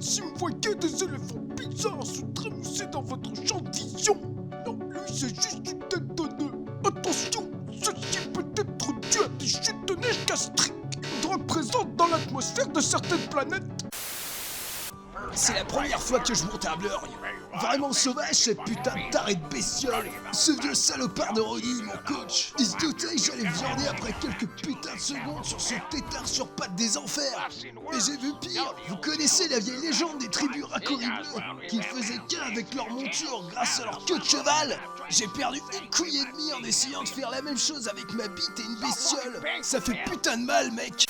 Si vous voyez des éléphants bizarres se trémousser dans votre champ de vision, non, lui c'est juste une tête de nœud. Attention, ceci peut être dû à des chutes de neige gastriques, une drogue présente dans l'atmosphère de certaines planètes. C'est la première fois que je monte à Blurg. Vraiment sauvage cette putain de taré de bestiole. Ce vieux salopard de Ronnie, mon coach. Il se doutait que j'allais viander après quelques putains de secondes sur ce tétard sur pattes des enfers. Mais j'ai vu pire. Vous connaissez la vieille légende des tribus racoribnées qui ne faisaient qu'un avec leur monture grâce à leur queue de cheval. J'ai perdu une couille et demie en essayant de faire la même chose avec ma bite et une bestiole. Ça fait putain de mal, mec.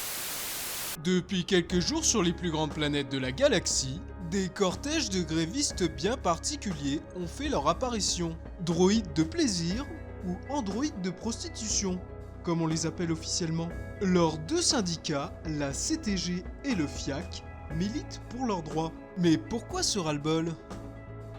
Depuis quelques jours sur les plus grandes planètes de la galaxie, des cortèges de grévistes bien particuliers ont fait leur apparition. Droïdes de plaisir ou androïdes de prostitution, comme on les appelle officiellement. Leurs deux syndicats, la CTG et le FIAC, militent pour leurs droits. Mais pourquoi ce ras-le-bol ?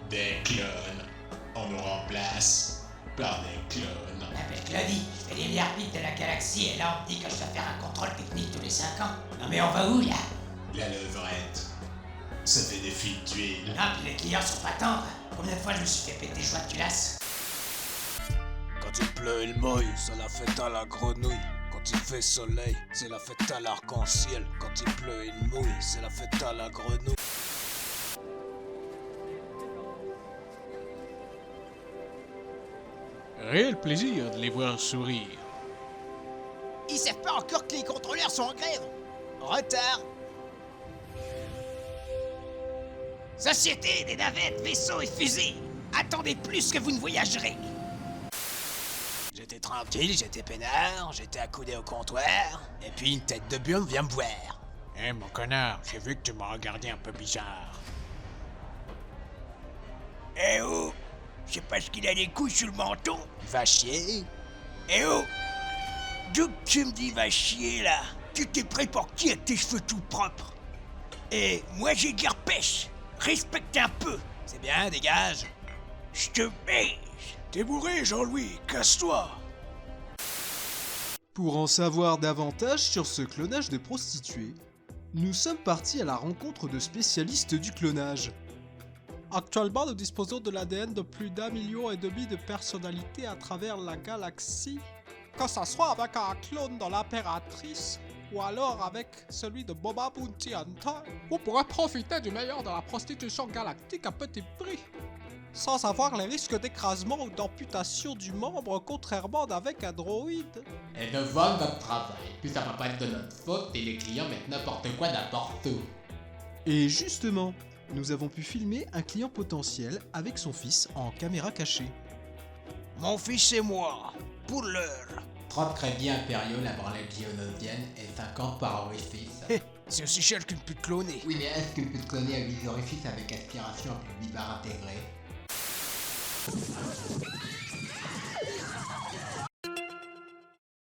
Des clones. On nous remplace par des clones. Je m'appelle Claudie, je fais les meilleures pites de la galaxie et là on me dit que je dois faire un contrôle technique tous les 5 ans. Non mais on va où là? La levrette. Ça fait des fuites d'huile. Non puis les clients sont pas tendres. Combien de fois je me suis fait péter joie de culasse? Quand il pleut, il mouille, c'est la fête à la grenouille. Quand il fait soleil, c'est la fête à l'arc-en-ciel. Quand il pleut, il mouille, c'est la fête à la grenouille. Réel plaisir de les voir sourire. Ils savent pas encore que les contrôleurs sont en grève. Retard. Société des navettes, vaisseaux et fusées, attendez plus que vous ne voyagerez. J'étais tranquille, j'étais peinard, j'étais accoudé au comptoir, et puis une tête de burne vient me voir. Eh mon connard, j'ai vu que tu m'as regardé un peu bizarre. Eh oh! Je sais pas ce qu'il a les couilles sur le menton. Va chier. Eh oh! D'où que tu me dis va chier là? Tu t'es pris pour qui avec tes cheveux tout propres? Eh, moi j'ai de l'herpès. Respecte un peu. C'est bien, dégage. Je te baise. T'es bourré, Jean-Louis, casse-toi. Pour en savoir davantage sur ce clonage de prostituées, nous sommes partis à la rencontre de spécialistes du clonage. Actuellement, nous disposons de l'ADN de plus d'1,5 million de personnalités à travers la galaxie. Que ce soit avec un clone de l'impératrice, ou alors avec celui de Boba Bounty Hunter, vous pourrez profiter du meilleur de la prostitution galactique à petit prix, sans avoir les risques d'écrasement ou d'amputation du membre, contrairement d'avec un droïde. Et de vendre notre travail, puis ça va pas être de notre faute et les clients mettent n'importe quoi n'importe où. Et justement, nous avons pu filmer un client potentiel avec son fils en caméra cachée. Mon fils et moi, pour l'heure. 30 crédits impériaux la branlette géonosienne et 50 par orifice. C'est aussi cher qu'une pute clonée. Oui mais est-ce qu'une pute clonée a 8 orifices avec aspiration plus 8 barres intégrées?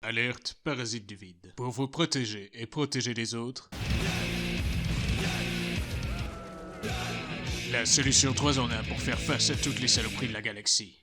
Alerte parasite du vide. Pour vous protéger et protéger les autres, la solution 3 en 1 pour faire face à toutes les saloperies de la galaxie.